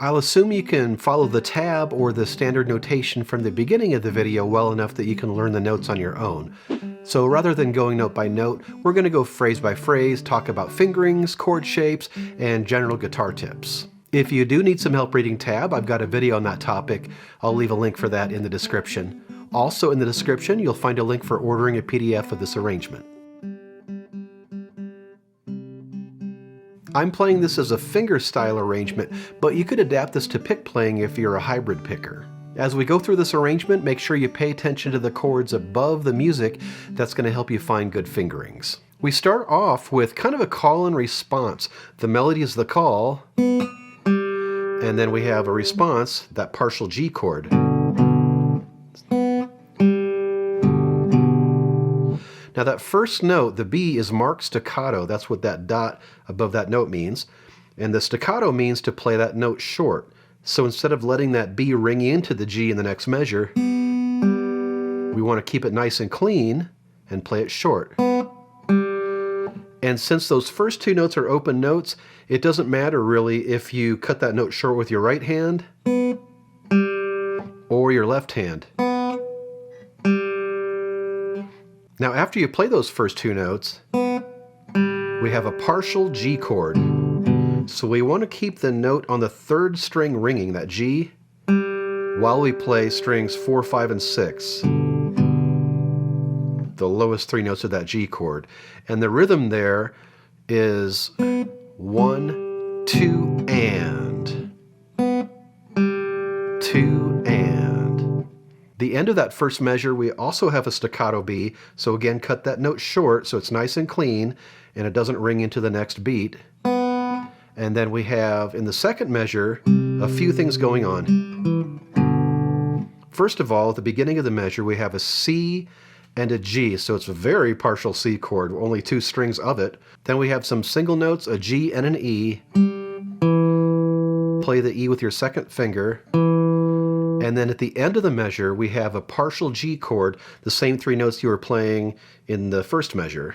I'll assume you can follow the tab or the standard notation from the beginning of the video well enough that you can learn the notes on your own. So rather than going note by note, we're going to go phrase by phrase, talk about fingerings, chord shapes, and general guitar tips. If you do need some help reading tab, I've got a video on that topic. I'll leave a link for that in the description. Also in the description, you'll find a link for ordering a PDF of this arrangement. I'm playing this as a fingerstyle arrangement, but you could adapt this to pick playing if you're a hybrid picker. As we go through this arrangement, make sure you pay attention to the chords above the music. That's going to help you find good fingerings. We start off with kind of a call and response. The melody is the call, and then we have a response, that partial G chord. Now that first note, the B, is marked staccato. That's what that dot above that note means. And the staccato means to play that note short. So instead of letting that B ring into the G in the next measure, we want to keep it nice and clean and play it short. And since those first two notes are open notes, it doesn't matter really if you cut that note short with your right hand or your left hand. Now after you play those first two notes, we have a partial G chord. So we want to keep the note on the third string ringing, that G, while we play strings 4, 5, and 6. The lowest three notes of that G chord. And the rhythm there is 1, 2, and. 2, and. The end of that first measure, we also have a staccato B, so again, cut that note short so it's nice and clean and it doesn't ring into the next beat. And then we have, in the second measure, a few things going on. First of all, at the beginning of the measure, we have a C and a G, so it's a very partial C chord, only two strings of it. Then we have some single notes, a G and an E. Play the E with your second finger. And then at the end of the measure, we have a partial G chord, the same three notes you were playing in the first measure.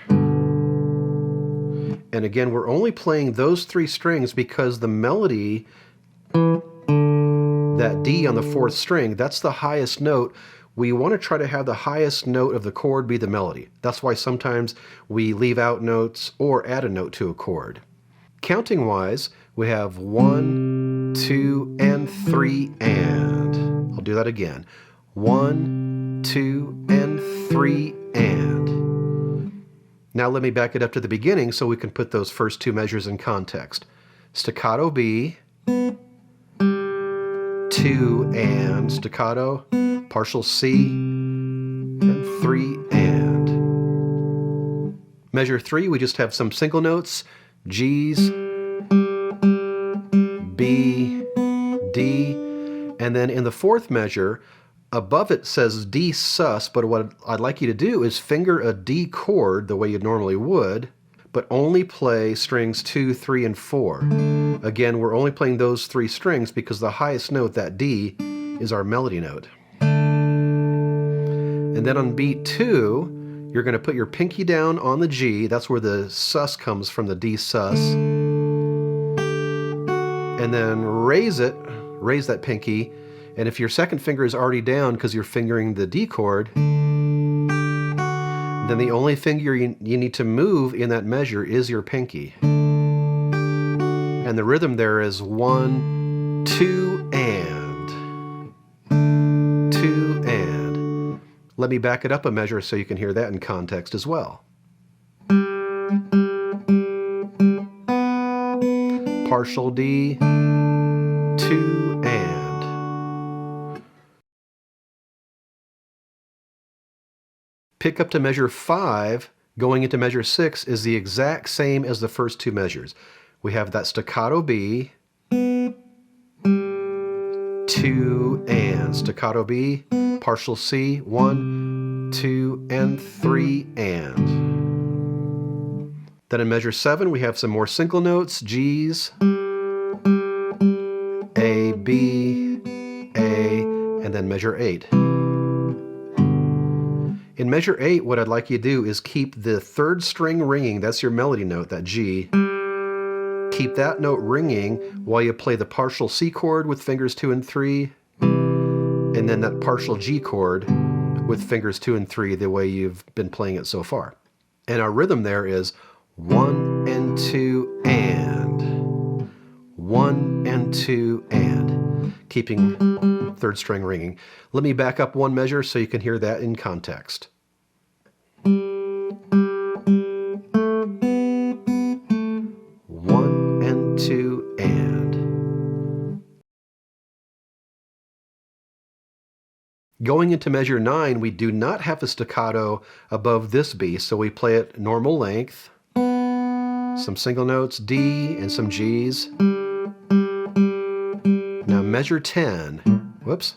And again, we're only playing those three strings because the melody, that D on the fourth string, that's the highest note. We want to try to have the highest note of the chord be the melody. That's why sometimes we leave out notes or add a note to a chord. Counting wise, we have 1, 2, and 3, and. I'll do that again. 1, 2, and 3, and. Now let me back it up to the beginning so we can put those first two measures in context. Staccato B, 2 and staccato, partial C, and 3 and. Measure 3, we just have some single notes, G's, B, D, and then in the fourth measure, above it says D sus, but what I'd like you to do is finger a D chord the way you normally would, but only play strings 2, 3, and 4. Again, we're only playing those three strings because the highest note, that D, is our melody note. And then on beat 2, you're going to put your pinky down on the G. That's where the sus comes from, the D sus. And then raise that pinky, and if your second finger is already down because you're fingering the D chord, then the only finger you need to move in that measure is your pinky. And the rhythm there is 1, 2, and. 2, and. Let me back it up a measure so you can hear that in context as well. Partial D, 2, and. Pick up to measure 5, going into measure 6 is the exact same as the first two measures. We have that staccato B, 2 and. Staccato B, partial C, 1, 2, and 3 and. Then in measure 7 we have some more single notes, G's, A, B, A, and then measure 8. In measure 8, what I'd like you to do is keep the third string ringing, that's your melody note, that G. keep that note ringing while you play the partial C chord with fingers 2 and 3, and then that partial G chord with fingers 2 and 3 the way you've been playing it so far. And our rhythm there is 1 and 2 and 1 and 2 and, keeping third string ringing. Let me back up one measure so you can hear that in context. Going into measure 9, we do not have a staccato above this B, so we play it normal length, some single notes, D, and some Gs. Now measure 10, whoops.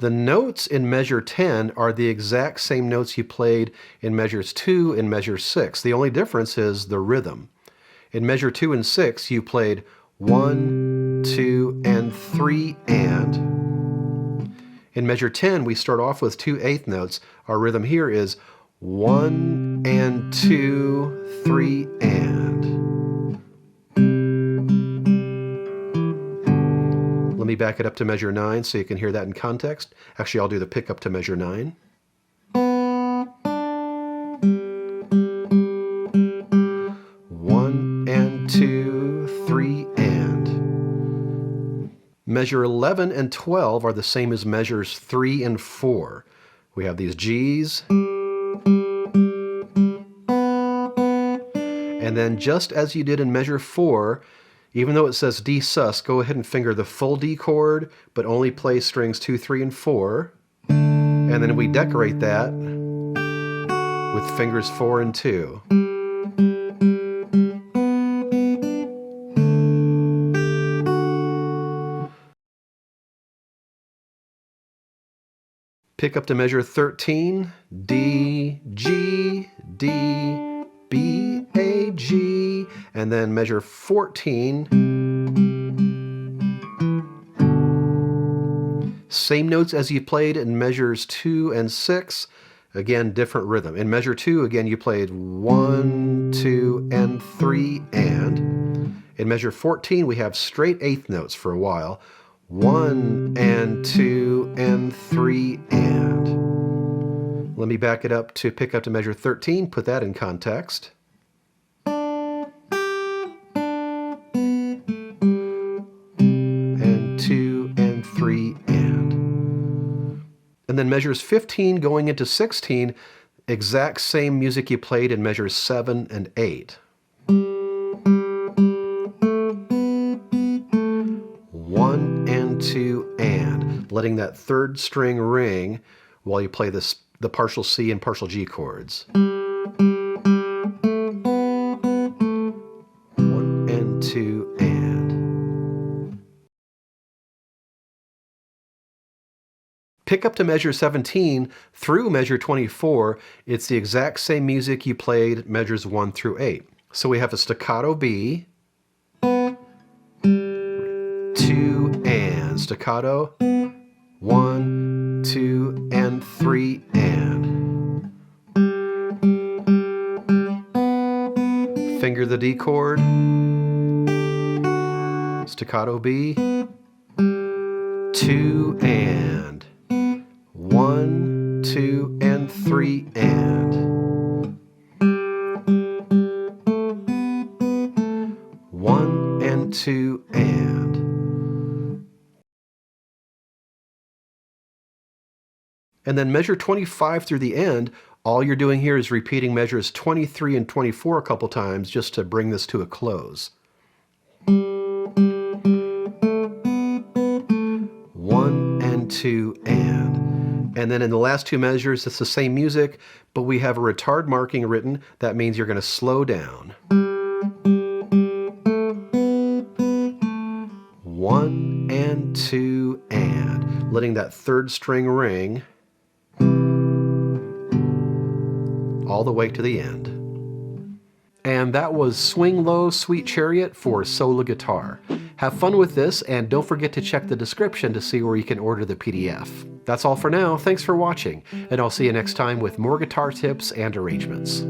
The notes in measure 10 are the exact same notes you played in measures 2 and measure 6. The only difference is the rhythm. In measure 2 and 6, you played 1, 2, and 3, and. In measure 10, we start off with 2 eighth notes. Our rhythm here is 1 and 2, 3, and. Let me back it up to measure 9 so you can hear that in context. Actually, I'll do the pick up to measure 9. Measure 11 and 12 are the same as measures 3 and 4. We have these Gs. And then just as you did in measure 4, even though it says D sus, go ahead and finger the full D chord, but only play strings 2, 3, and 4. And then we decorate that with fingers 4 and 2. Pick up to measure 13, D, G, D, B, A, G, and then measure 14. Same notes as you played in measures 2 and 6, again, different rhythm. In measure 2, again, you played 1, 2, and 3, and. In measure 14, we have straight eighth notes for a while. 1 and 2 and 3 and. Let me back it up to pick up to measure 13, put that in context. And 2 and 3 and. And then measures 15 going into 16, exact same music you played in measures 7 and 8. 1 and 2 and, letting that third string ring while you play the partial C and partial G chords. 1 and 2 and. Pick up to measure 17 through measure 24. It's the exact same music you played measures 1 through 8. So we have a staccato B, 2 and, staccato, 1, 2, and 3 and. Finger the D chord, staccato B, 2 and, 1, 2, and 3 and. 1 and 2 and. And then measure 25 through the end, all you're doing here is repeating measures 23 and 24 a couple times just to bring this to a close. 1 and 2 and. And then in the last two measures, it's the same music, but we have a retard marking written. That means you're going to slow down. 1 and 2 and. Letting that third string ring all the way to the end. And that was Swing Low, Sweet Chariot for solo guitar. Have fun with this, and don't forget to check the description to see where you can order the PDF. That's all for now. Thanks for watching, and I'll see you next time with more guitar tips and arrangements.